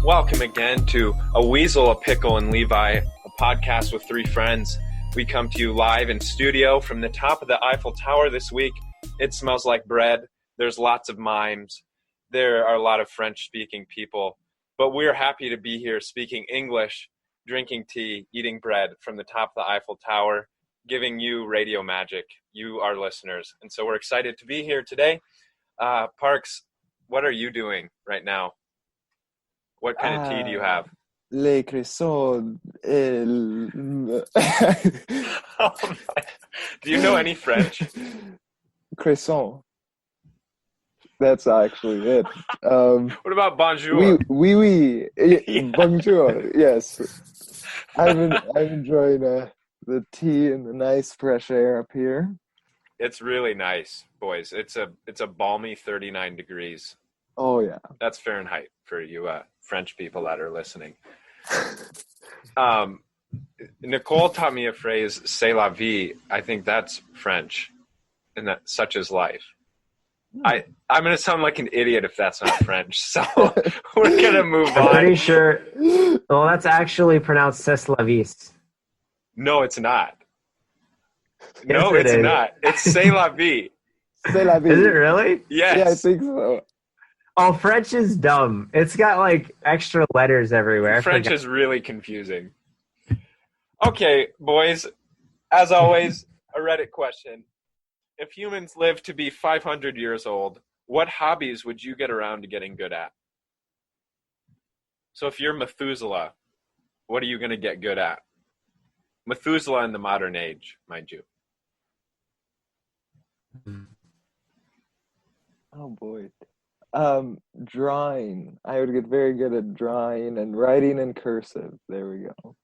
Welcome again to A Weasel, a Pickle, and Levi, a podcast with three friends. We come to you live in studio from the top of the Eiffel Tower this week. It smells like bread. There's lots of mimes. There are a lot of French-speaking people. But we're happy to be here speaking English, drinking tea, eating bread from the top of the Eiffel Tower, giving you radio magic, you, our listeners. And so we're excited to be here today. Parks, what are you doing right now? What kind of tea do you have? Les cressons. Oh my. Do you know any French? Cresson. That's actually it. What about bonjour? Oui. Yeah. Bonjour. Yes. I'm enjoying the tea and the nice fresh air up here. It's really nice, boys. It's a balmy 39 degrees. Oh yeah. That's Fahrenheit for you French people that are listening. Nicole taught me a phrase, c'est la vie. I think that's French, and that such is life. I'm going to sound like an idiot if that's not French, so we're going to move on. I'm pretty sure. Well, that's actually pronounced c'est la vie. No, it's not. Yes, No, it it's is. not. It's c'est la vie. C'est la vie. Is it really? Yes. Yeah, I think so. Oh, French is dumb. It's got like extra letters everywhere. French is really confusing. Okay, boys. As always, a Reddit question. If humans live to be 500 years old, what hobbies would you get around to getting good at? So if you're Methuselah, what are you going to get good at? Methuselah in the modern age, mind you. Oh boy. Drawing. I would get very good at drawing and writing in cursive. There we go.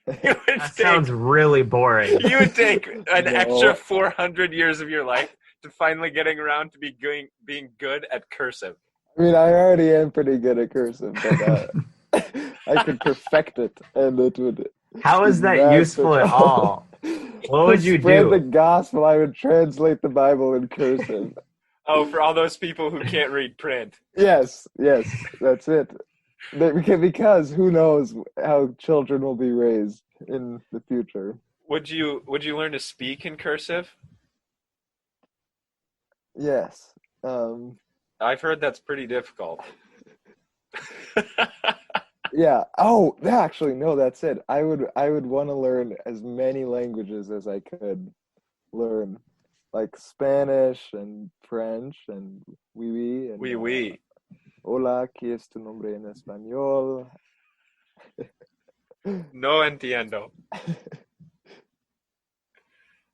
That sounds really boring. You would take an No. extra 400 years of your life to finally getting around to being good at cursive. I mean, I already am pretty good at cursive, but I could perfect it, and it would. How is that That's useful at all? What would you Spread do? the gospel. I would translate the Bible in cursive. Oh, for all those people who can't read print. Yes, that's it. Because who knows how children will be raised in the future. Would you learn to speak in cursive? Yes. I've heard that's pretty difficult. Yeah. Oh, actually, no. That's it. I would want to learn as many languages as I could learn, like Spanish and French and oui and Oui. hola, ¿qué es tu nombre en español? No entiendo.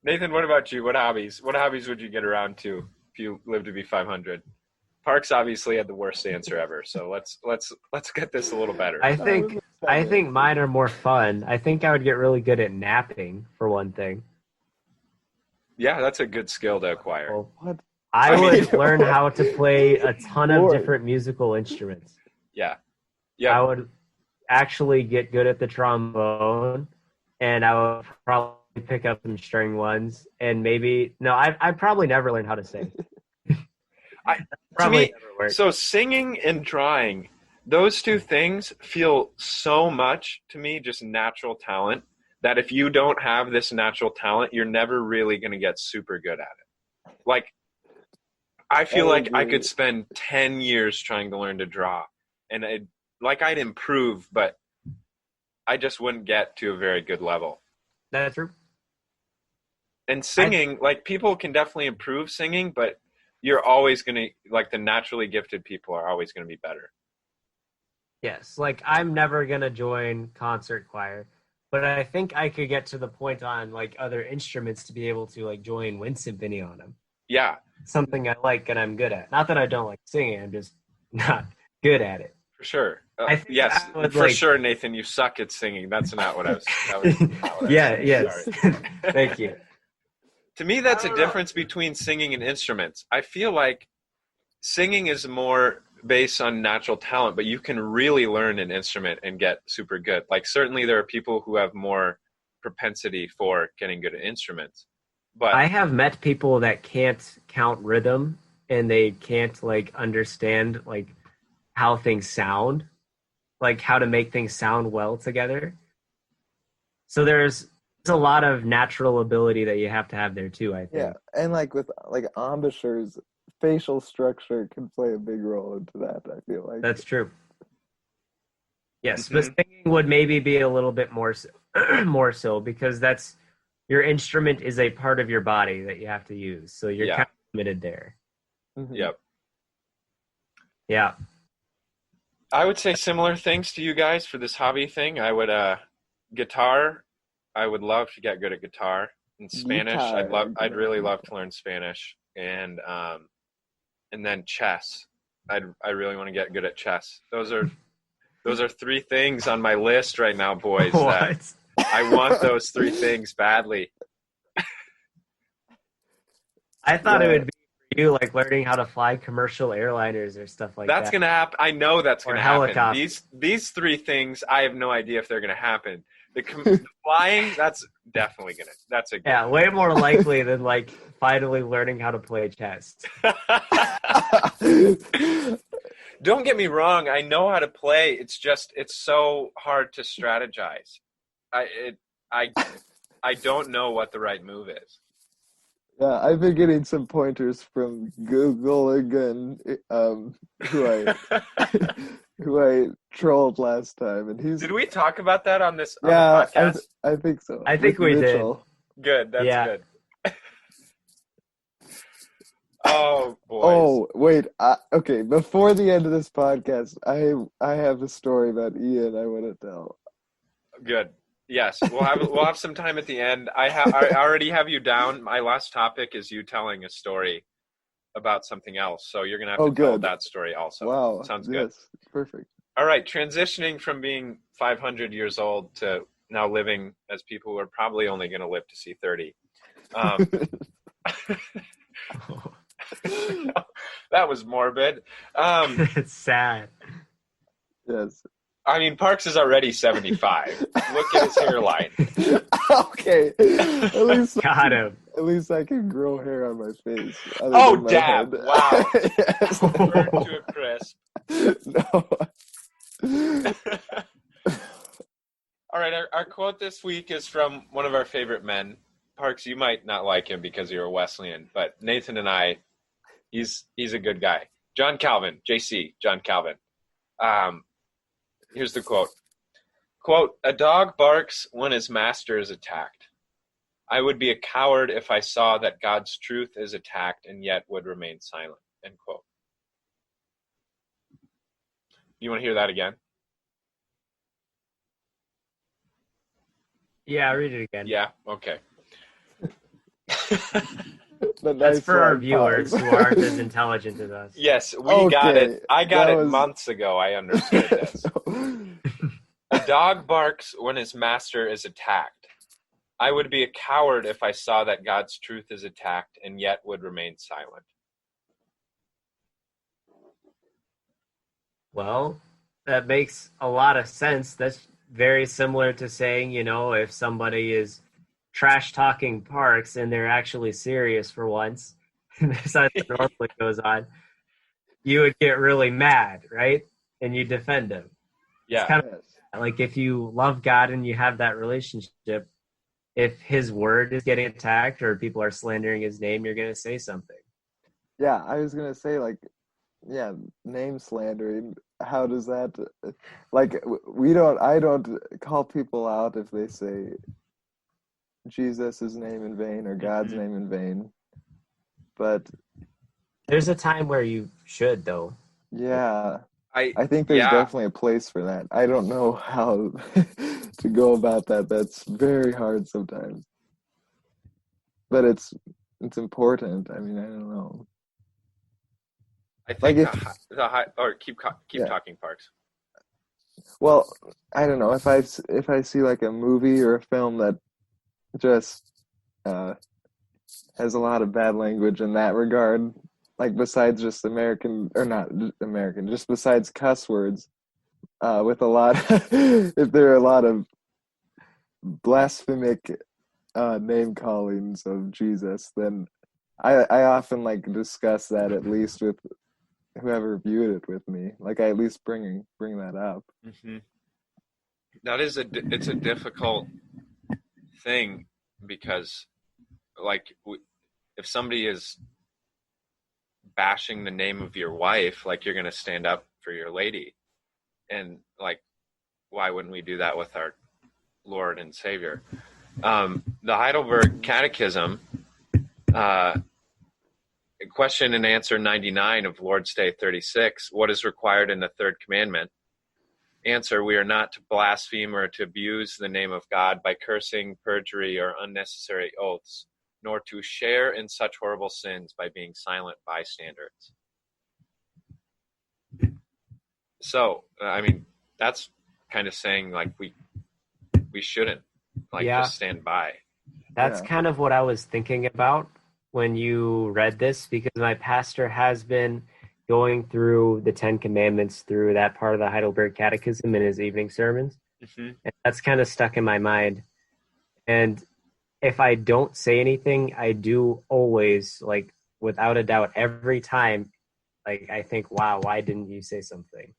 Nathan, what about you? What hobbies would you get around to if you live to be 500? Parks obviously had the worst answer ever, so let's get this a little better. I think mine are more fun. I think I would get really good at napping, for one thing. Yeah, that's a good skill to acquire. Well, What? I would mean, learn how to play a ton of Lord. different musical instruments. Yeah. I would actually get good at the trombone, and I would probably pick up some string ones, and I'd probably never learn how to sing. To me, so singing and drawing, those two things feel so much to me just natural talent that if you don't have this natural talent, you're never really going to get super good at it. Like, I feel like I could spend 10 years trying to learn to draw, and I'd improve, but I just wouldn't get to a very good level. That's true. And singing, people can definitely improve singing, but you're always going to, the naturally gifted people are always going to be better. Yes, I'm never going to join concert choir, but I think I could get to the point on, other instruments to be able to, join wind symphony on them. Yeah. Something I like and I'm good at. Not that I don't like singing, I'm just not good at it. For sure. Yes, for sure, Nathan, you suck at singing. That's not what I was... Yes. Thank you. To me, that's a difference between singing and instruments. I feel like singing is more based on natural talent, but you can really learn an instrument and get super good. Certainly there are people who have more propensity for getting good at instruments. But I have met people that can't count rhythm and they can't understand how things sound, like how to make things sound well together. So there's a lot of natural ability that you have to have there too, I Yeah, think. and like with like embouchures, facial structure can play a big role into that, I feel like. That's true. Yes, but Hmm. singing would maybe be a little bit more more so because that's your instrument is a part of your body that you have to use. So you're Yeah. kind of limited there. Mhm. Yep. Yeah. I would say similar things to you guys for this hobby thing. I would guitar. I would love to get good at guitar and Spanish. Guitar, I'd really guitar. love to learn Spanish and then chess. I really want to get good at chess. Those are three things on my list right now, boys, that What? I want those three things badly. I thought it Yeah, would be for you like learning how to fly commercial airliners or stuff like That's that, gonna happen. I know that's or gonna happen. helicopter. These three things, I have no idea if they're gonna happen. The flying, that's definitely gonna. That's a Yeah, way more likely than like finally learning how to play chess. Don't get me wrong. I know how to play. It's just it's so hard to strategize. I it I I don't know what the right move is. yeah. I've been getting some pointers from Google again, who I who I trolled last time, and he's Did we talk about that on the yeah, podcast? I think so I with think we did. Mitchell. Good. That's Yeah. good. Oh boys. Oh wait, okay. Before the end of this podcast, I have a story about Ian I want to tell. Good. Yes, we'll have some time at the end. I already have you down. My last topic is you telling a story about something else. So you're gonna have Oh, to tell good. that story also. Wow. Sounds good. Yes, perfect. All right, transitioning from being 500 years old to now living as people who are probably only going to live to see 30. Um, that was morbid. It's sad. Yes. I mean, Parks is already 75. Look at his hairline. Okay. Got him. At least I can grow hair on my face. Other Oh, than my dab. head. Wow. Yes. Burnt to a crisp. No. All right, our quote this week is from one of our favorite men. Parks, you might not like him because you're a Wesleyan, but Nathan and I, he's a good guy. John Calvin, JC, John Calvin. Here's the quote. Quote, "A dog barks when his master is attacked. I would be a coward if I saw that God's truth is attacked and yet would remain silent." End quote. You want to hear that again? Yeah, read it again. Yeah? Okay. The That's nice for our long viewers pause. who aren't as intelligent as us. Yes, we got Okay, it. I got that it was- months ago. I understood this. A dog barks when his master is attacked. I would be a coward if I saw that God's truth is attacked and yet would remain silent. Well, that makes a lot of sense. That's very similar to saying, if somebody is trash talking Parks and they're actually serious for once, besides what normally goes on, you would get really mad, right? And you defend him. Yeah. It's kind Yes. of like if you love God and you have that relationship, if his word is getting attacked or people are slandering his name, you're going to say something. Yeah, I was gonna say yeah, name slandering. How does that I don't call people out if they say Jesus' name in vain or God's Mhm. name in vain. But There's a time where you should, though. yeah, I I think there's yeah. definitely a place for that. I don't know how to go about that. That's very hard sometimes. But it's important. I mean, I don't know. I think Like the high or keep Yeah. talking, Parks. Well, I don't know if I see like a movie or a film that just has a lot of bad language in that regard, like besides just American or not American, just besides cuss words, with a lot, if there are a lot of blasphemic name callings of Jesus, then I often like discuss that at least with whoever viewed it with me. Like I at least bring that up. Mm-hmm. That is it's a difficult thing because, like, if somebody is bashing the name of your wife, like, you're going to stand up for your lady, and like, why wouldn't we do that with our Lord and Savior? The Heidelberg Catechism, question and answer 99 of Lord's Day 36, what is required in the third commandment? Answer, we are not to blaspheme or to abuse the name of God by cursing, perjury, or unnecessary oaths, nor to share in such horrible sins by being silent bystanders. So, I mean, that's kind of saying, like, we shouldn't, like, just stand by. That's kind of what I was thinking about when you read this, because my pastor has been going through the 10 Commandments through that part of the Heidelberg Catechism in his evening sermons. Mm-hmm. And that's kind of stuck in my mind. And if I don't say anything, I do always, like, without a doubt, every time, like, I think, wow, why didn't you say something?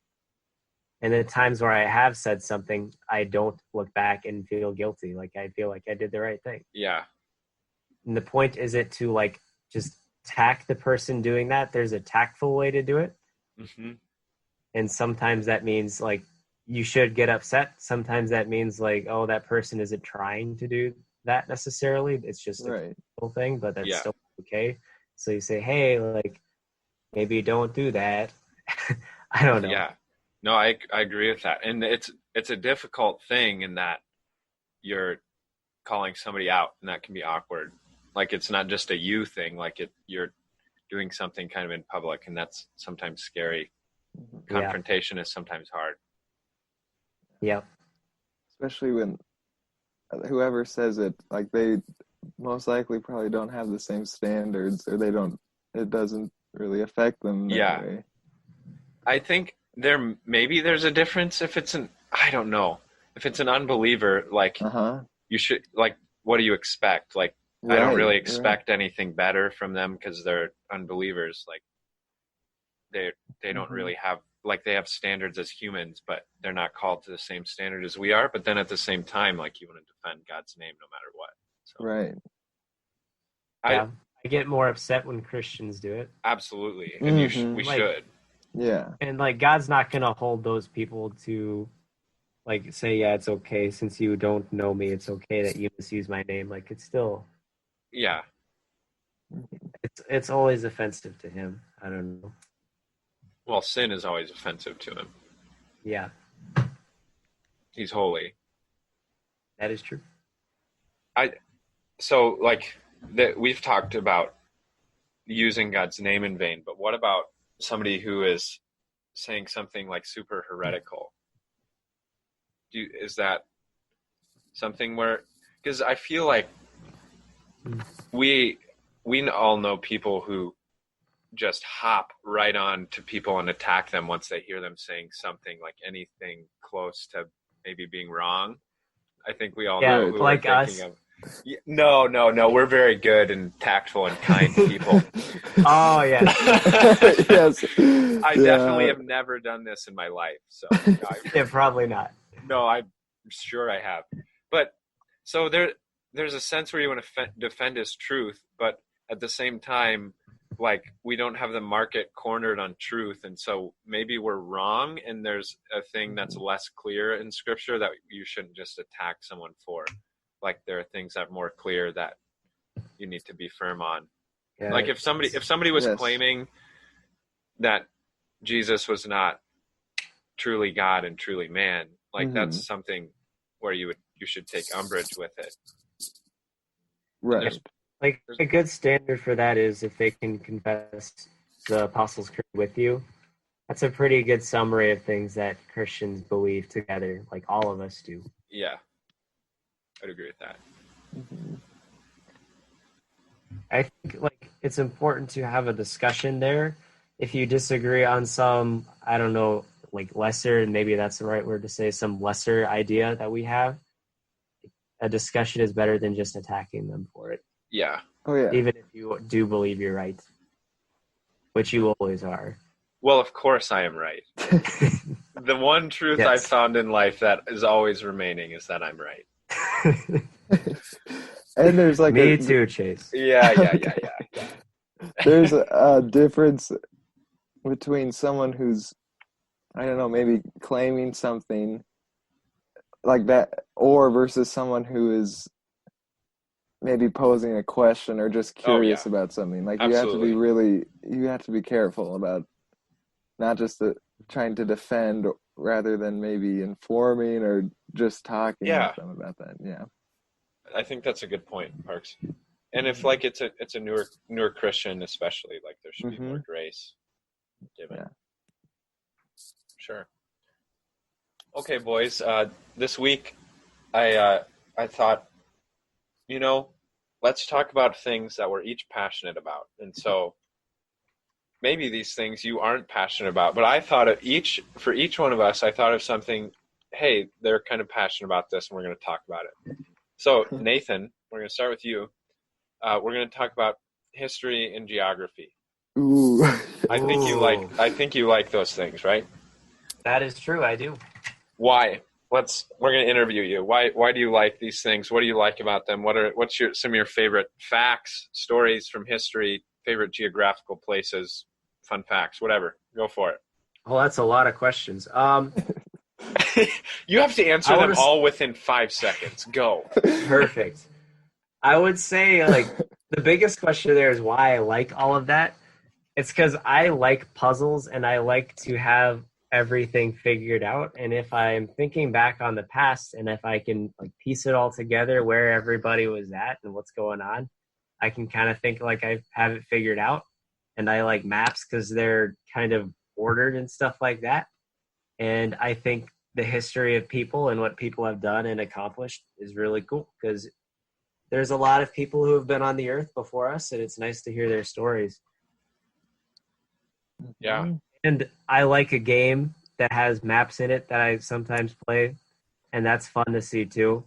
And the times where I have said something, I don't look back and feel guilty. Like, I feel like I did the right thing. Yeah. And the point isn't to, like, just attack the person doing that. There's a tactful way to do it. Mm-hmm. And sometimes that means, like, you should get upset. Sometimes that means, like, oh, that person isn't trying to do that necessarily. It's just a cool thing, but that's still okay. So you say, hey, like, maybe don't do that. I don't know. Yeah. No, I agree with that. And it's a difficult thing in that you're calling somebody out, and that can be awkward. Like, it's not just a you thing. Like, you're doing something kind of in public, and that's sometimes scary. Confrontation is sometimes hard. Yep. Especially when whoever says it, like, they most likely probably don't have the same standards, or it doesn't really affect them that way. I think there's a difference if it's I don't know. If it's an unbeliever, like, you should, like, what do you expect? Like, I don't really expect anything better from them because they're unbelievers. Like, they don't really have, like, they have standards as humans, but they're not called to the same standard as we are. But then at the same time, like, you want to defend God's name no matter what. So, right. I get more upset when Christians do it. Absolutely. And we should. Yeah. And, like, God's not going to hold those people to, like, say, yeah, it's okay. Since you don't know me, it's okay that you misuse my name. Like, it's still... Yeah. It's always offensive to him. I don't know. Well, sin is always offensive to him. Yeah. He's holy. That is true. So, like, we've talked about using God's name in vain, but what about somebody who is saying something, like, super heretical? Is that something where, because I feel like we all know people who just hop right on to people and attack them once they hear them saying something, like, anything close to maybe being wrong. I think we all know who like we're thinking of. No, we're very good and tactful and kind people. Oh, yeah. Yes. I definitely have never done this in my life. So yeah, probably not. No, I'm sure I have. But so there's a sense where you want to defend his truth, but at the same time, like, we don't have the market cornered on truth, and so maybe we're wrong, and there's a thing that's less clear in Scripture that you shouldn't just attack someone for. Like, there are things that are more clear that you need to be firm on. Yeah, like, if somebody was claiming that Jesus was not truly God and truly man, like, that's something where you should take umbrage with it. Right. Like, a good standard for that is if they can confess the Apostles' Creed with you. That's a pretty good summary of things that Christians believe together, like all of us do. Yeah, I'd agree with that. I think, like, it's important to have a discussion there. If you disagree on some, I don't know, like, lesser, and maybe that's the right word to say, some lesser idea that we have, a discussion is better than just attacking them for it. Yeah. Oh, yeah. Even if you do believe you're right, which you always are. Well, of course I am right. The one truth Yes. I've found in life that is always remaining is that I'm right. And there's like Me too, Chase. Yeah. there's a difference between someone who's, I don't know, maybe claiming something like that, or versus someone who is maybe posing a question or just curious about something. Like Absolutely. you have to be careful about not just trying to defend rather than maybe informing or just talking with them about that. Yeah. I think that's a good point, Parks. And if like it's a newer Christian especially, like there should be more grace given. Yeah. Sure. Okay, boys. This week I thought, let's talk about things that we're each passionate about. And so maybe these things you aren't passionate about, but I thought for each one of us, I thought of something, hey, they're kind of passionate about this and we're going to talk about it. So Nathan, we're going to start with you. We're going to talk about history and geography. Ooh. I think you like those things, right? That is true. I do. Why? We're going to interview you. Why do you like these things? What do you like about them? What's some of your favorite facts, stories from history, favorite geographical places, fun facts, whatever. Go for it. Well, that's a lot of questions. You have to answer them all within 5 seconds. Go. Perfect. I would say like the biggest question there is why I like all of that. It's because I like puzzles and I like to have everything figured out. And if I'm thinking back on the past and if I can like piece it all together where everybody was at and what's going on, I can kind of think like I have it figured out. And I like maps because they're kind of ordered and stuff like that. And I think the history of people and what people have done and accomplished is really cool because there's a lot of people who have been on the earth before us, and it's nice to hear their stories. Yeah. And I like a game that has maps in it that I sometimes play, and that's fun to see too.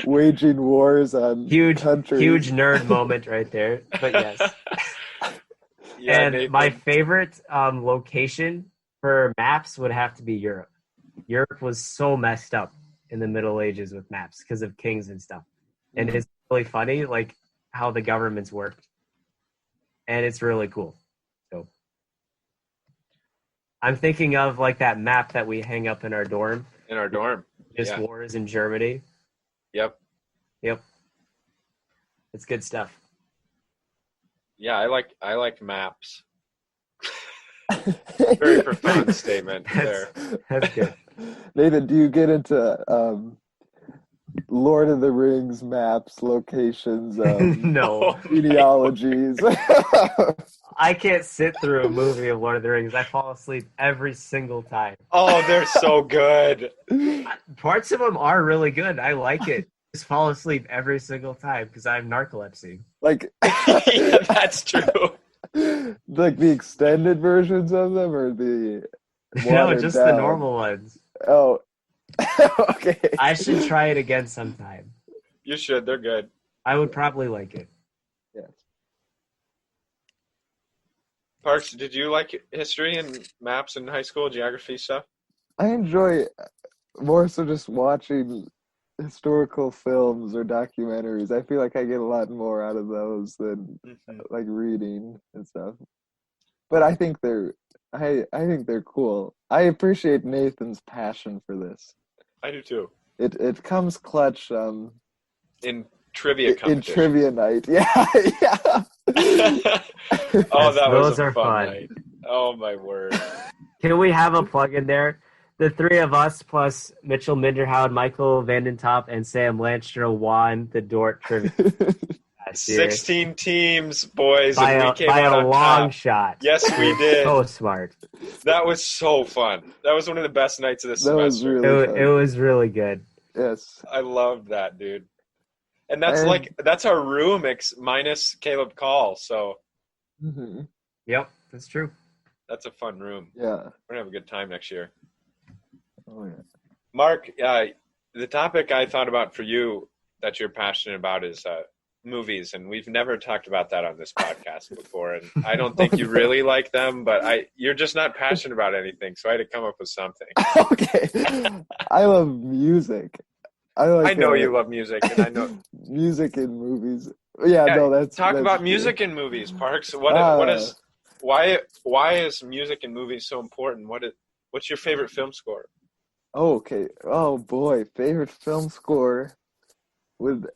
Waging wars on countries. Huge nerd moment right there. But yes. Yeah, and Nathan. my favorite location for maps would have to be Europe. Europe was so messed up in the Middle Ages with maps because of kings and stuff. And it's really funny, like, how the governments worked. And it's really cool. So I'm thinking of, like, that map that we hang up in our dorm. In our dorm. Just wars in Germany. Yep. It's good stuff. Yeah, I like maps. Very profound statement there. That's good. Nathan, do you get into Lord of the Rings maps, locations, No. genealogies? I can't sit through a movie of Lord of the Rings. I fall asleep every single time. Oh, they're so good. Parts of them are really good. I like it. Just fall asleep every single time because I have narcolepsy. Like, yeah, that's true. Like the extended versions of them, or the No, just down? the normal ones. Oh, okay. I should try it again sometime. You should. They're good. I would probably like it. Yes. Parks, did you like history and maps in high school, geography stuff? I enjoy more so just watching historical films or documentaries. I feel like I get a lot more out of those than like reading and stuff. But I think they're cool. I appreciate Nathan's passion for this. I do too. It comes clutch in trivia competition. In trivia night. Yeah. Oh, that was a fun night. Oh my word. Can we have a plug in there? The three of us plus Mitchell Minderhout, Michael Vandentop, and Sam Landstra won the Dort trivia. 16 teams, boys, by and we came a out on long top. shot. Yes, we did. So smart. That was so fun. That was one of the best nights of the semester. It was really good. Yes. I loved that, dude. And that's our room minus Caleb Call, so. Mm-hmm. Yep, that's true. That's a fun room. Yeah. We're going to have a good time next year. Oh, yeah. Mark, the topic I thought about for you that you're passionate about is movies, and we've never talked about that on this podcast before. And I don't think you really like them, but you're just not passionate about anything, so I had to come up with something. Okay, I love music. I know you love music, and I know music in movies. Yeah, no, that's about true. music in movies, Parks. Why is music in movies so important? What's your favorite film score? Okay. Oh boy, favorite film score would.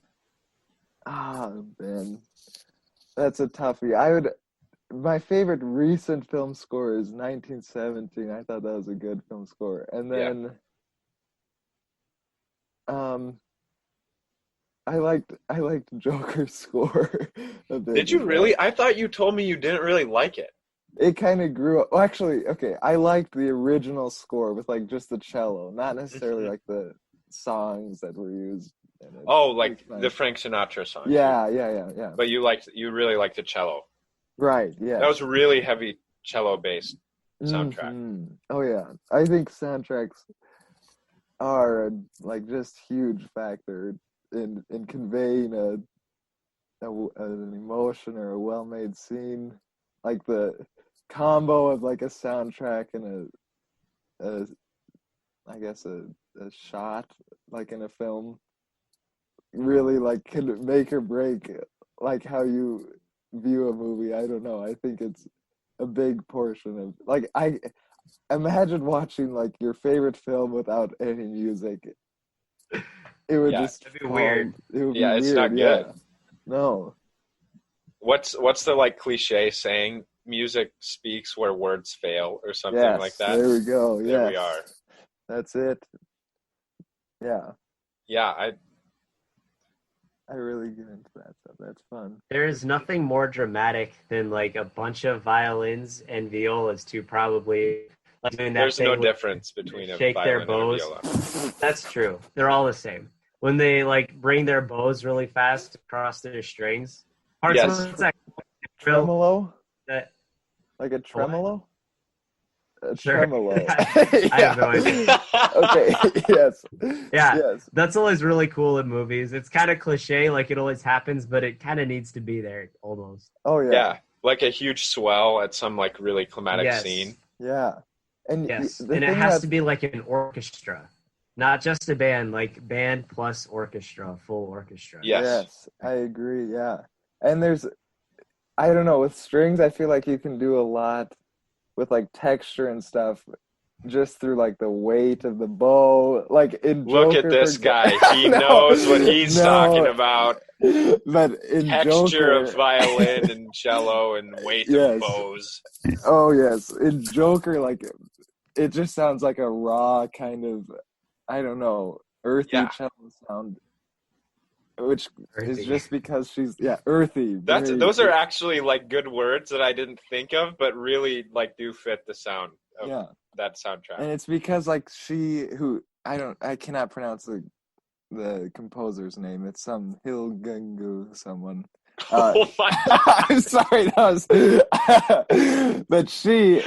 Man, that's a toughie. My favorite recent film score is 1917. I thought that was a good film score. And then I liked Joker's score a bit. Did you really? I thought you told me you didn't really like it. It kind of grew up. Well, actually, okay, I liked the original score with like just the cello, not necessarily like the songs that were used. Oh, like the Frank Sinatra songs. Yeah. But you really liked the cello. Right, yeah. That was really heavy cello-based soundtrack. Mm-hmm. Oh, yeah. I think soundtracks are like just huge factor in conveying an emotion or a well-made scene. Like the combo of like a soundtrack and a shot like in a film really like can make or break like how you view a movie. I don't know. I think it's a big portion of like I imagine watching like your favorite film without any music. It would just be weird. It would be it's weird. not good. Yeah. No. What's the like cliche saying? Music speaks where words fail, or something like that. There we go. There we are. That's it. Yeah. Yeah, I really get into that stuff. That's fun. There is nothing more dramatic than like a bunch of violins and violas to probably like doing that. There's no difference between a shake their violin bows. and a viola. That's true. They're all the same. When they like bring their bows really fast across their strings. Yes. Tremolo? That, like a tremolo? A Sure. tremolo. I have no idea. Okay, yes. Yeah, Yes. that's always really cool in movies. It's kind of cliche, like it always happens, but it kind of needs to be there almost. Oh, yeah. Yeah, like a huge swell at some like really climatic scene. Yeah. And yes, and it has to be like an orchestra, not just a band, like band plus orchestra, full orchestra. Yes, I agree, yeah. And I don't know, with strings, I feel like you can do a lot with like texture and stuff just through like the weight of the bow. Like in Joker, look at this guy. He knows what he's talking about. But in texture Joker, of violin and cello and weight of bows. Oh yes, in Joker, like it just sounds like a raw kind of, I don't know, earthy cello sound, which is just because she's earthy. Those are actually like good words that I didn't think of, but really like do fit the sound of that soundtrack. And it's because like I cannot pronounce the composer's name. It's some Hilgungu someone. Oh my I'm sorry, but she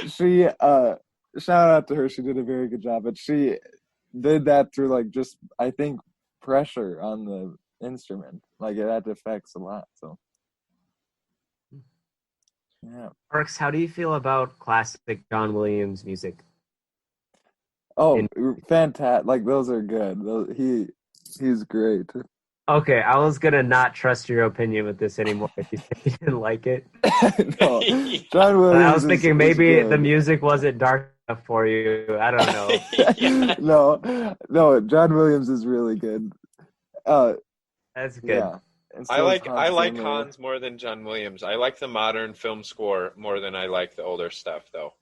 shout out to her. She did a very good job, but she did that through like just I think pressure on the instrument. Like it had effects a lot. So yeah. Parks, how do you feel about classic John Williams music? Oh, fantastic! Like those are good. He's great. Okay, I was gonna not trust your opinion with this anymore if you didn't like it. No, John Williams. I was thinking maybe the music wasn't dark enough for you. I don't know. No, John Williams is really good. That's good. Yeah. I like Hans more than John Williams. I like the modern film score more than I like the older stuff, though.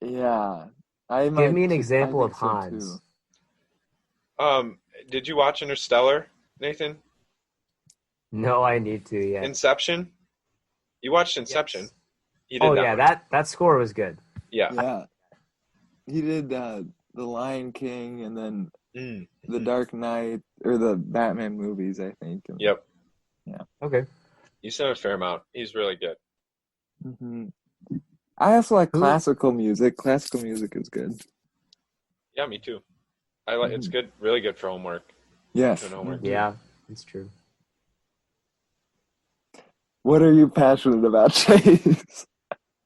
Yeah. Give me an example of Hans. Did you watch Interstellar, Nathan? No, I need to. Yeah. Inception. You watched Inception. Yes. He did that score was good. Yeah. Yeah. He did The Lion King and then The Dark Knight or the Batman movies, I think. Yep. Yeah. Okay. You said a fair amount. He's really good. Mm-hmm. I also like classical music. Classical music is good. Yeah, me too. It's good, really good for homework. Yes. Yeah, it's true. What are you passionate about, Chase?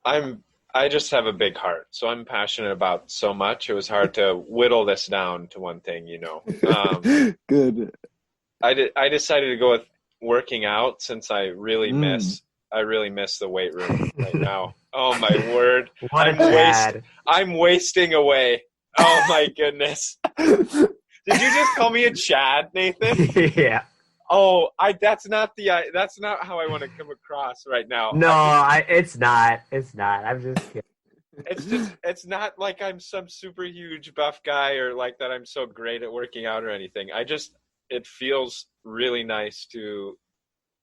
I just have a big heart, so I'm passionate about so much. It was hard to whittle this down to one thing, Good. I decided to go with working out since I really miss the weight room right now. Oh my word. What a Chad. I'm wasting away. Oh my goodness. Did you just call me a Chad, Nathan? Yeah. Oh, that's not how I want to come across right now. No, it's not. It's not. I'm just kidding. It's not like I'm some super huge buff guy or like that I'm so great at working out or anything. It feels really nice to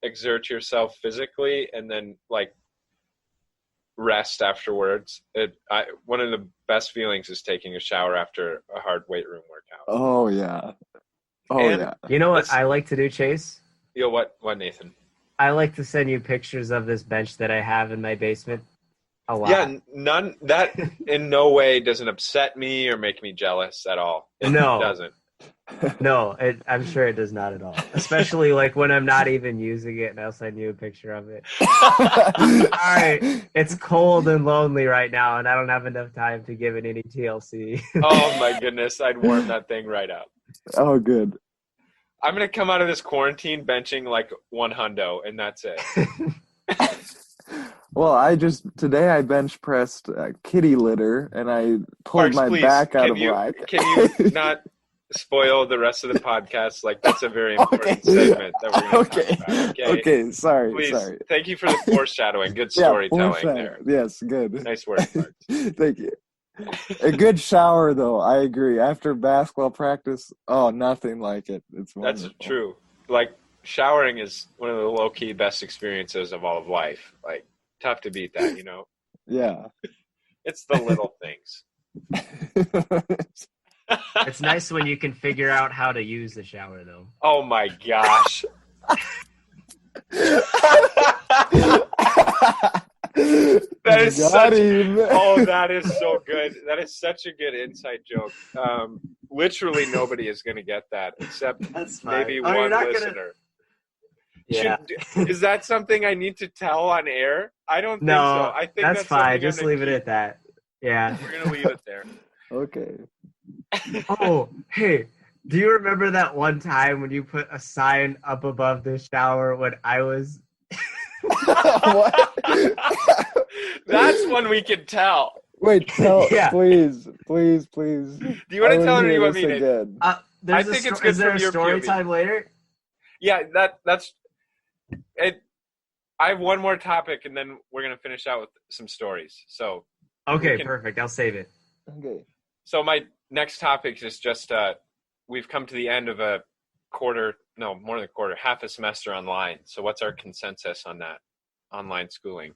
exert yourself physically and then like rest afterwards. One of the best feelings is taking a shower after a hard weight room workout. Oh yeah. Yeah. You know what I like to do, Chase? What, Nathan? I like to send you pictures of this bench that I have in my basement. A lot. Yeah, that in no way doesn't upset me or make me jealous at all. It doesn't. No, I'm sure it does not at all. Especially like when I'm not even using it and I'll send you a picture of it. All right, it's cold and lonely right now and I don't have enough time to give it any TLC. Oh my goodness, I'd warm that thing right up. Oh, good. I'm going to come out of this quarantine benching like one hundo, and that's it. Well, today I bench pressed kitty litter, and I pulled my back out of whack. Can you not spoil the rest of the podcast? Like, that's a very important segment that we're going to talk about. Okay, sorry. Please, thank you for the foreshadowing. Good storytelling there. Yes, good. Nice work, Mark. Thank you. A good shower, though, I agree. After basketball practice, nothing like it. It's wonderful. That's true. Like, showering is one of the low-key best experiences of all of life. Like, tough to beat that, Yeah. It's the little things. It's nice when you can figure out how to use the shower, though. Oh, my gosh. That is that is so good. That is such a good inside joke. Literally nobody is going to get that except maybe one listener. Yeah. Is that something I need to tell on air? I don't think so. I think that's fine. Just leave it at that. Yeah. We're going to leave it there. Okay. Oh, hey. Do you remember that one time when you put a sign up above the shower when I was... What? That's one we can tell. Wait, please. Do you want to tell her? You want me to? Again? I think it's good. Is there a story time later? Yeah, that's it. I have one more topic, and then we're gonna finish out with some stories. So okay, perfect. I'll save it. Okay. So my next topic is just we've come to the end of a more than a quarter, half a semester online. So what's our consensus on that? Online schooling.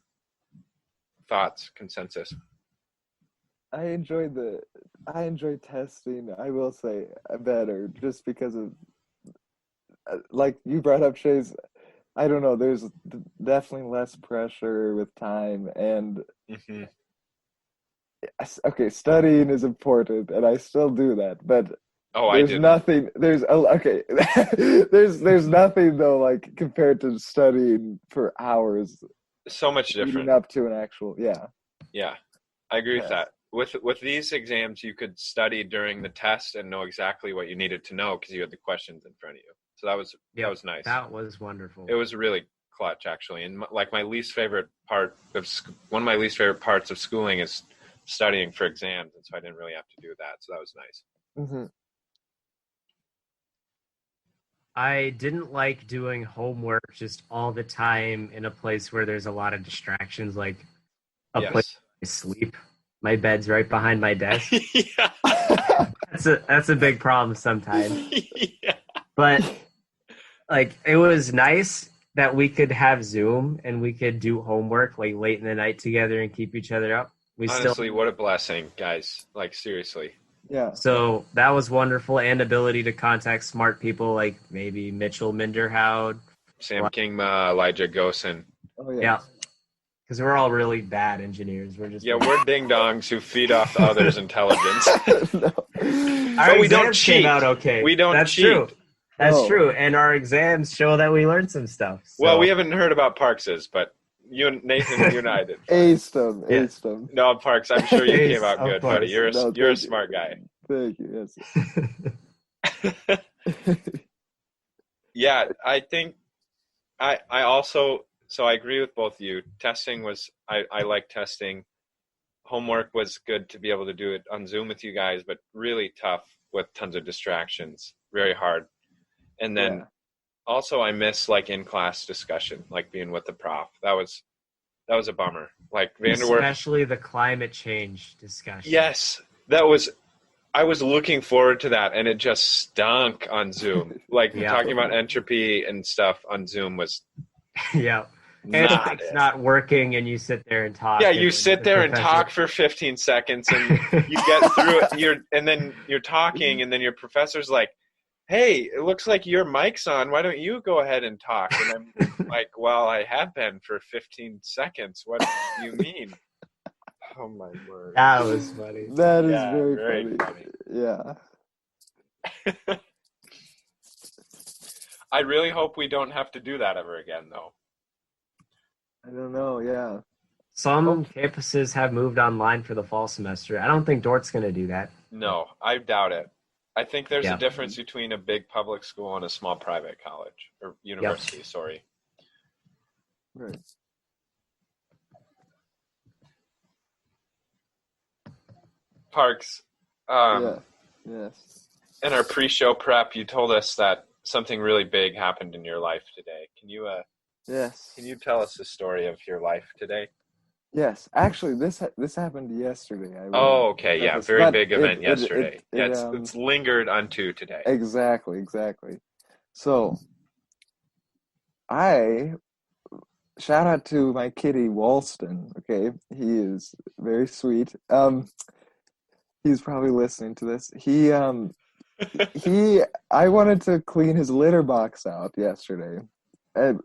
Thoughts, consensus. I enjoyed testing. I will say better just because of, like you brought up, Shays. I don't know. There's definitely less pressure with time, and okay, studying is important, and I still do that. But there's nothing. There's nothing though, like compared to studying for hours. So much different. Leading up to an actual, yeah. Yeah, I agree with that. With these exams, you could study during the test and know exactly what you needed to know because you had the questions in front of you. So that was nice. That was wonderful. It was really clutch, actually. And one of my least favorite parts of schooling is studying for exams, and so I didn't really have to do that. So that was nice. Mm-hmm. I didn't like doing homework just all the time in a place where there's a lot of distractions, like a place where I sleep. My bed's right behind my desk. That's a big problem sometimes. Yeah. But like it was nice that we could have Zoom and we could do homework like late in the night together and keep each other up. Honestly, what a blessing, guys. Like seriously. Yeah. So that was wonderful, and ability to contact smart people like maybe Mitchell Minderhout, Sam Kingma, Elijah Gosen. Oh yeah. Yeah. Because we're all really bad engineers. We're ding-dongs who feed off others' intelligence. No. But we don't cheat. Came out okay. We don't That's cheat. True. That's Oh. true. And our exams show that we learned some stuff. So. Well, we haven't heard about Parks's, but you and Nathan, you and I did. Aced them. Yeah. Aced them. No, Parks, I'm sure you Ace, came out of good, course. buddy. You're a No, you're a thank you. smart guy. Thank you. Yes. Yeah, I think I also, so I agree with both of you. Testing was, I like testing. Homework was good to be able to do it on Zoom with you guys, but really tough with tons of distractions. Very hard. And then Yeah. also I miss like in-class discussion, like being with the prof. That was a bummer. Like Vanderwerf. Especially the climate change discussion. Yes, I was looking forward to that, and it just stunk on Zoom. Like Yeah. talking about entropy and stuff on Zoom was Yeah. not It's it. not working, and you sit there and talk. Yeah, and you then sit the there and professor- talk for 15 seconds, and you get through it. And then you're talking, and then your professor's like, "Hey, it looks like your mic's on. Why don't you go ahead and talk?" And I'm like, "Well, I have been for 15 seconds. What do you mean?" Oh my word! That was funny. That is Yeah, very, very funny. Yeah. I really hope we don't have to do that ever again, though. I don't know. Yeah. Some campuses have moved online for the fall semester. I don't think Dort's going to do that. No, I doubt it. I think there's Yeah. a difference between a big public school and a small private college or university. Sorry. Right. Parks. Yeah. Yes. In our pre-show prep, you told us that something really big happened in your life today. Can you Yes. tell us the story of your life today? Yes. Actually, this happened yesterday. Oh, okay, yeah, preface, very but big event yesterday. it, Yeah, it's lingered onto today. Exactly. So, I shout out to my kitty Walston. Okay, he is very sweet. He's probably listening to this. I wanted to clean his litter box out yesterday. And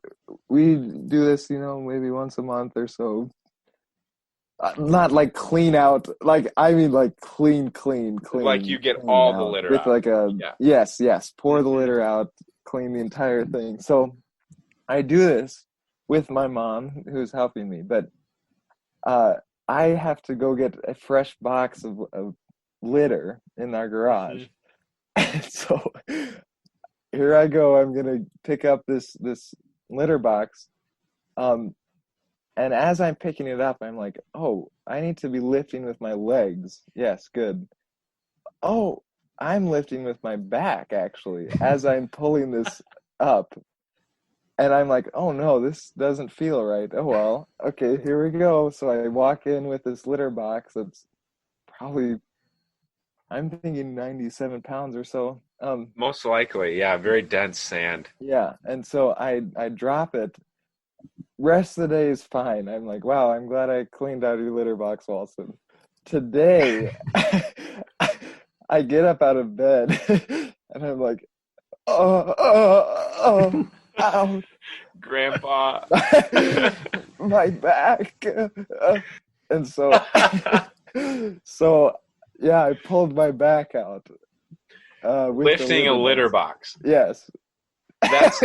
we do this, maybe once a month or so. Not like clean out, like I mean like clean. Like you get clean all the out litter with out. like a Yeah. yes, pour the litter out, clean the entire thing. So I do this with my mom who's helping me, but I have to go get a fresh box of litter in our garage. So here I go. I'm gonna pick up this litter box, and as I'm picking it up, I'm like, oh, I need to be lifting with my legs. Yes, good. Oh, I'm lifting with my back actually as I'm pulling this up, and I'm like, oh no, this doesn't feel right. Oh well, okay, here we go. So I walk in with this litter box that's probably, I'm thinking 97 pounds or so. Most likely, yeah, very dense sand. Yeah, and so I drop it. Rest of the day is fine. I'm like, wow, I'm glad I cleaned out your litter box, Walson. Today, I get up out of bed, and I'm like, oh, ow. Grandpa. My back. And so, yeah, I pulled my back out. With Lifting a litter box. Yes. That's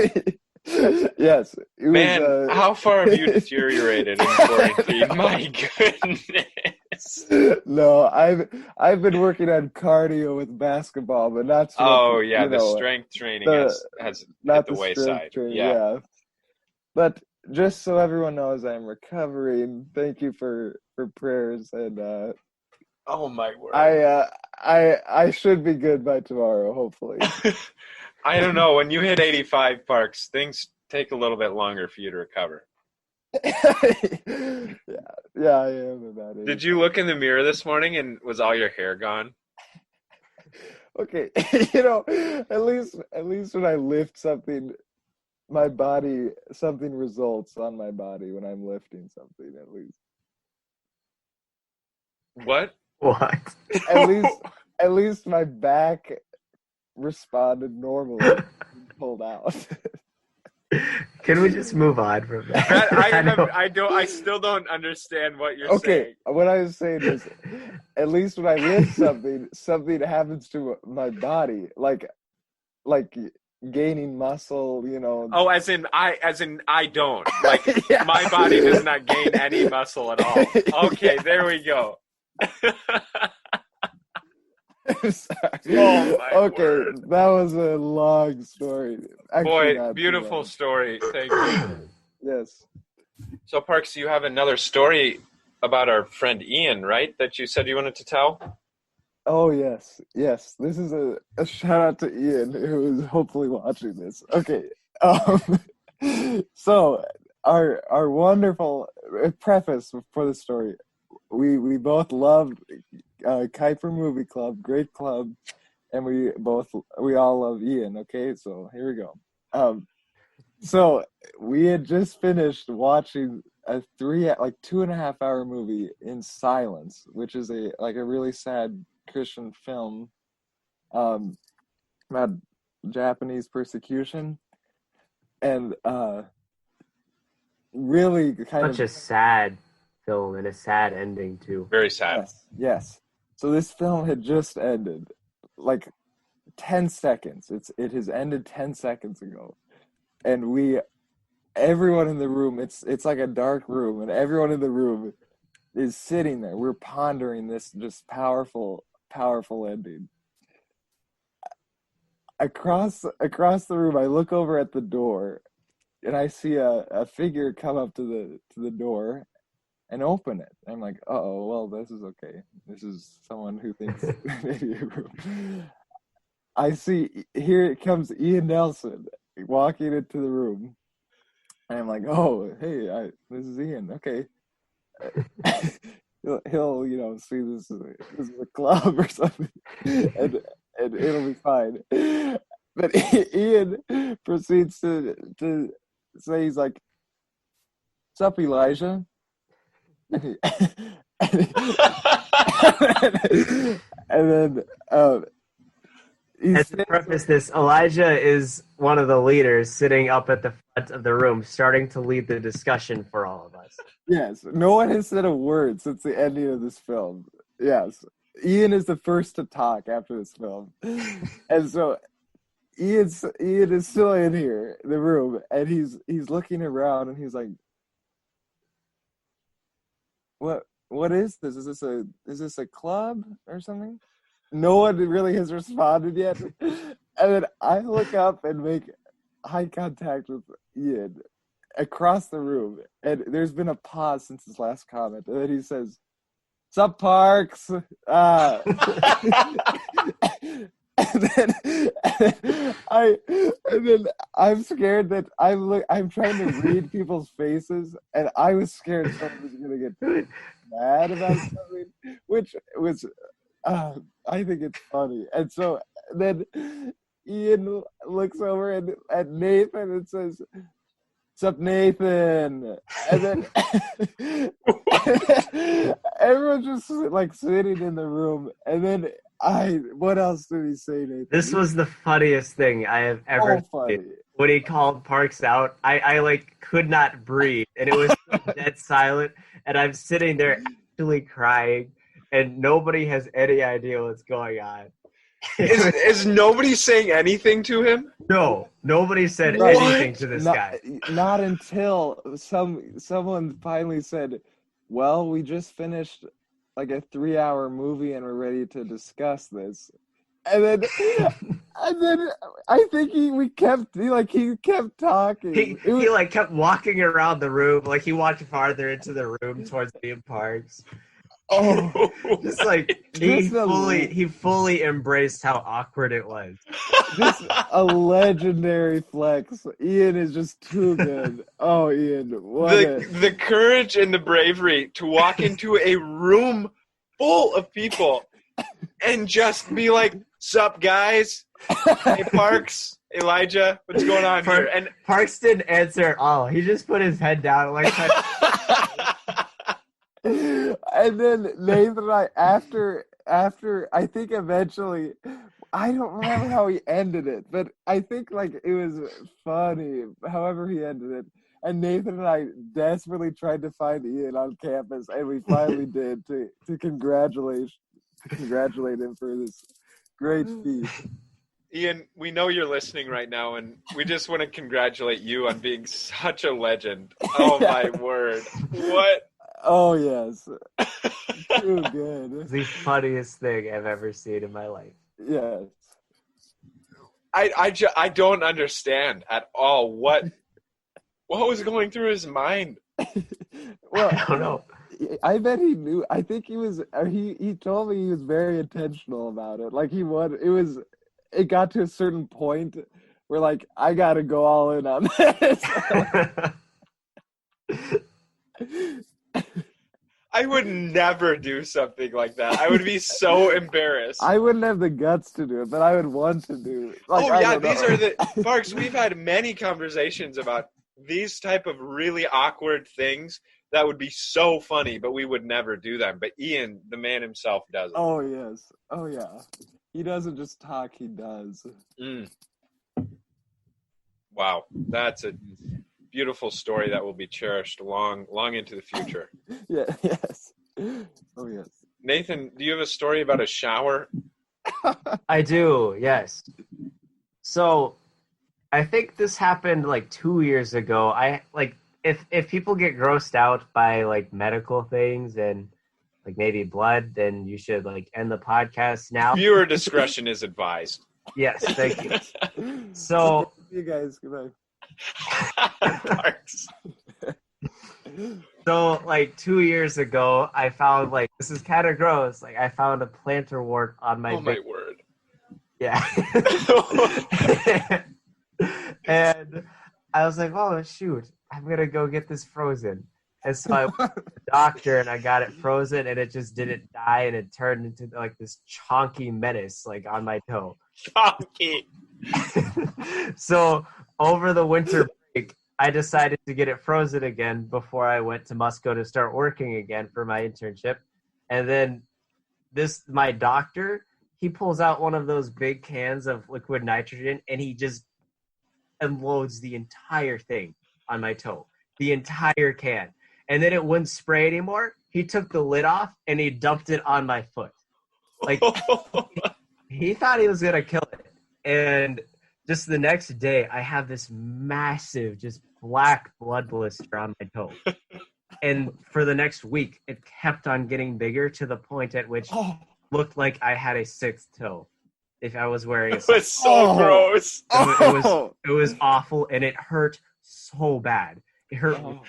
yes. It man. was, How far have you deteriorated in quarantine? My goodness. No, I've been working on cardio with basketball, but not. Oh yeah, the strength training has not hit the wayside. Training, yeah. But just so everyone knows, I'm recovering. Thank you for prayers, and oh my word. I should be good by tomorrow, hopefully. I don't know. When you hit 85, Parks, things take a little bit longer for you to recover. Yeah, I am about it. Did you look in the mirror this morning and was all your hair gone? Okay, at least when I lift something, my body, something results on my body when I'm lifting something, at least. What? What? At least my back responded normally, pulled out. Can we just move on from that? I still don't understand what you're saying. What I was saying is, at least when I lift something happens to my body. Like gaining muscle, Oh, as in I don't. Like, Yeah. my body does not gain any muscle at all. Okay, Yeah. there we go. Sorry. Oh, my Okay, word. that was a long story. Actually, Boy, not too beautiful long. story. Thank you. Yes. So, Parks, you have another story about our friend Ian, right? That you said you wanted to tell? Oh, yes. Yes. This is a shout out to Ian, who is hopefully watching this. Okay. So our wonderful preface for the story. We both loved Kuiper Movie Club, great club, and we all love Ian. Okay, so here we go. So we had just finished watching a 2.5 hour movie in silence, which is a really sad Christian film, about Japanese persecution, and really kind Such a sad film and a sad ending too. Very sad. Yes. So this film had just ended, like 10 seconds. It has ended 10 seconds ago, and everyone in the room. It's like a dark room, and everyone in the room is sitting there. We're pondering this just powerful ending. Across the room, I look over at the door, and I see a figure come up to the door and open it. I'm like, oh, well, this is okay. This is someone who thinks maybe a room. I see, here it comes Ian Nelson walking into the room. And I'm like, oh, hey, this is Ian. Okay. he'll see this is a club or something, and it'll be fine. But Ian proceeds to say, he's like, "What's up, Elijah?" And he, and then And to preface this, Elijah is one of the leaders sitting up at the front of the room, starting to lead the discussion for all of us. Yes, no one has said a word since the ending of this film. Yes, Ian is the first to talk after this film, and so Ian is still in here, the room, and he's looking around, and he's like, "What is this? Is this a club or something?" No one really has responded yet, and then I look up and make eye contact with Ian across the room, and there's been a pause since his last comment, and then he says, "Sup, Parks?" And then I'm scared that I'm trying to read people's faces, and I was scared someone was gonna get mad about something, which was I think it's funny. And so then Ian looks over at Nathan and says, "What's up, Nathan?" And then everyone's just like sitting in the room. And then what else did he say, Nathan? This was the funniest thing I have ever seen. When he called Parks out, I like could not breathe, and it was dead silent. And I'm sitting there actually crying, and nobody has any idea what's going on. Is nobody saying anything to him? No, nobody said anything to this guy. Not until someone finally said, "Well, we just finished like a 3-hour movie and we're ready to discuss this." And then I think he kept talking. He like kept walking around the room, like he walked farther into the room towards theme parks. Oh, just like he fully embraced how awkward it was. Just a legendary flex. Ian is just too good. Oh, Ian, the courage and the bravery to walk into a room full of people and just be like, "Sup, guys? Hey, Parks, Elijah, what's going on here?" And Parks didn't answer at all. He just put his head down like. And then Nathan and I, after I think eventually, I don't remember how he ended it, but I think like it was funny, however he ended it. And Nathan and I desperately tried to find Ian on campus, and we finally did to congratulate him for this great feat. Ian, we know you're listening right now, and we just want to congratulate you on being such a legend. Oh, my word. What? Oh, yes. Too good. The funniest thing I've ever seen in my life. Yes. I don't understand at all what was going through his mind. Well, I don't know. I bet he knew. I think he was. He told me he was very intentional about it. Like it got to a certain point where like I got to go all in on this. I would never do something like that. I would be so embarrassed. I wouldn't have the guts to do it, but I would want to do it. Like, oh I yeah, don't know. these are the Parks. We've had many conversations about these type of really awkward things that would be so funny, but we would never do them. But Ian, the man himself, does it. Oh yes. Oh yeah. He doesn't just talk; he does. Wow, that's a beautiful story that will be cherished long into the future. Yeah. Yes. Oh yes. Nathan, do you have a story about a shower? I do, yes. So I think this happened like 2 years ago. If people get grossed out by like medical things and like maybe blood, then you should like end the podcast now. Viewer discretion is advised. Yes, thank you. So you guys, goodbye. Parks. So like 2 years ago, I found like, this is kind of gross. Like I found a plantar wart on my my word. Yeah. And I was like, oh shoot, I'm gonna go get this frozen. And so I went to the doctor and I got it frozen, and it just didn't die, and it turned into like this chonky menace like on my toe. Chonky. So over the winter break, I decided to get it frozen again before I went to Musco to start working again for my internship. And then my doctor, he pulls out one of those big cans of liquid nitrogen, and he just unloads the entire thing on my toe, the entire can. And then it wouldn't spray anymore. He took the lid off and he dumped it on my foot. Like he thought he was gonna kill it. And just the next day, I have this massive, just black blood blister on my toe. And for the next week, it kept on getting bigger to the point at which it looked like I had a sixth toe if I was wearing a It was so gross. It was awful, and it hurt so bad. It hurt worse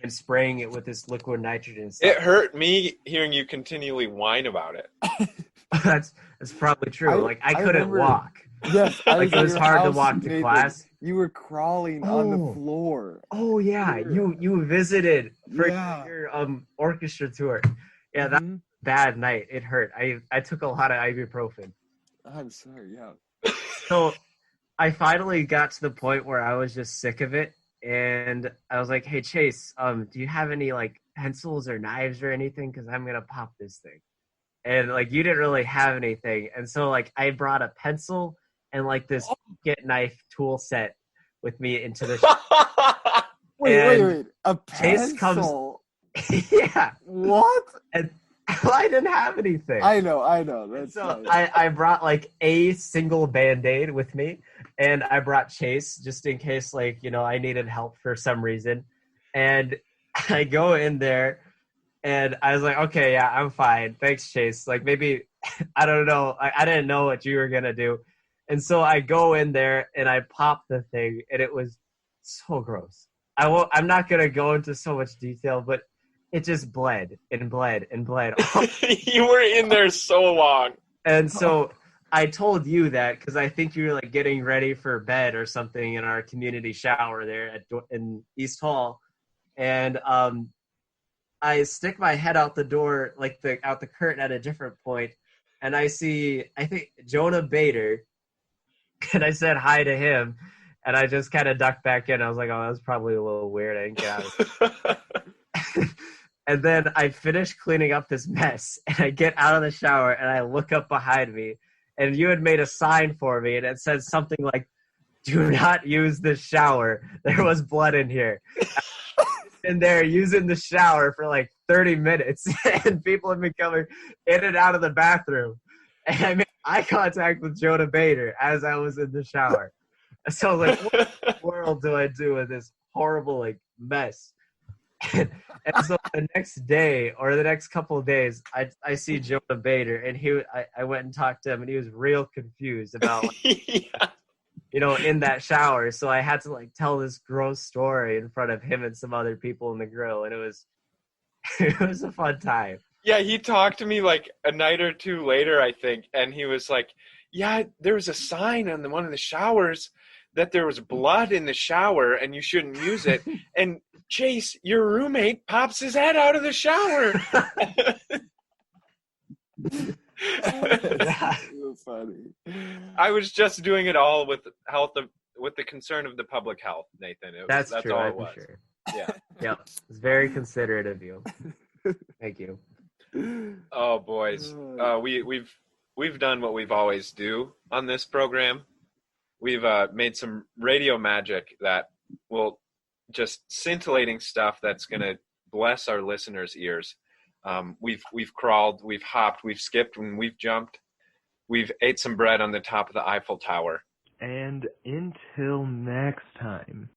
than spraying it with this liquid nitrogen stuff. It hurt me hearing you continually whine about it. That's probably true. I couldn't walk. Yes, it was hard to walk to class. You were crawling on the floor. Oh yeah, you visited for your orchestra tour. Yeah, that was a bad night. It hurt. I took a lot of ibuprofen. I'm sorry. Yeah. So I finally got to the point where I was just sick of it, and I was like, "Hey Chase, do you have any like pencils or knives or anything? Because I'm gonna pop this thing." And like you didn't really have anything, and so like I brought a pencil and like this get knife tool set with me into the wait, a Chase pencil? Yeah. What? And I didn't have anything. I know. That's so I brought like a single Band-Aid with me, and I brought Chase just in case like, I needed help for some reason. And I go in there and I was like, okay, yeah, I'm fine. Thanks, Chase. Like maybe, I don't know. I didn't know what you were going to do. And so I go in there and I pop the thing, and it was so gross. I'm not going to go into so much detail, but it just bled and bled and bled. You were in there so long. And so I told you that because I think you were like getting ready for bed or something in our community shower there in East Hall. And I stick my head out the door, like out the curtain at a different point, and I see, I think, Jonah Bader. And I said hi to him, and I just kind of ducked back in. I was like, oh, that was probably a little weird. I didn't get out of it. And then I finished cleaning up this mess, and I get out of the shower, and I look up behind me, and you had made a sign for me, and it said something like, do not use the shower. There was blood in here. In there using the shower for like 30 minutes, and people have been coming in and out of the bathroom. And I made eye contact with Jonah Bader as I was in the shower. So I was like, what in the world do I do with this horrible like mess? And so the next day or the next couple of days, I see Jonah Bader, and I went and talked to him, and he was real confused about Yeah. in that shower. So I had to like tell this gross story in front of him and some other people in the grill, and it was it was a fun time. Yeah, he talked to me like a night or two later, I think, and he was like, yeah, there was a sign on one of the showers that there was blood in the shower and you shouldn't use it. And Chase, your roommate, pops his head out of the shower. That's so funny. I was just doing it all with the concern of the public health, Nathan. That's true. all it I'm was. sure. Yeah. Yeah, it's very considerate of you. Thank you. Oh, boys, we've done what we've always do on this program. We've made some radio magic that will just scintillating stuff that's going to bless our listeners' ears. We've crawled, we've hopped, we've skipped, and we've jumped. We've ate some bread on the top of the Eiffel Tower. And until next time.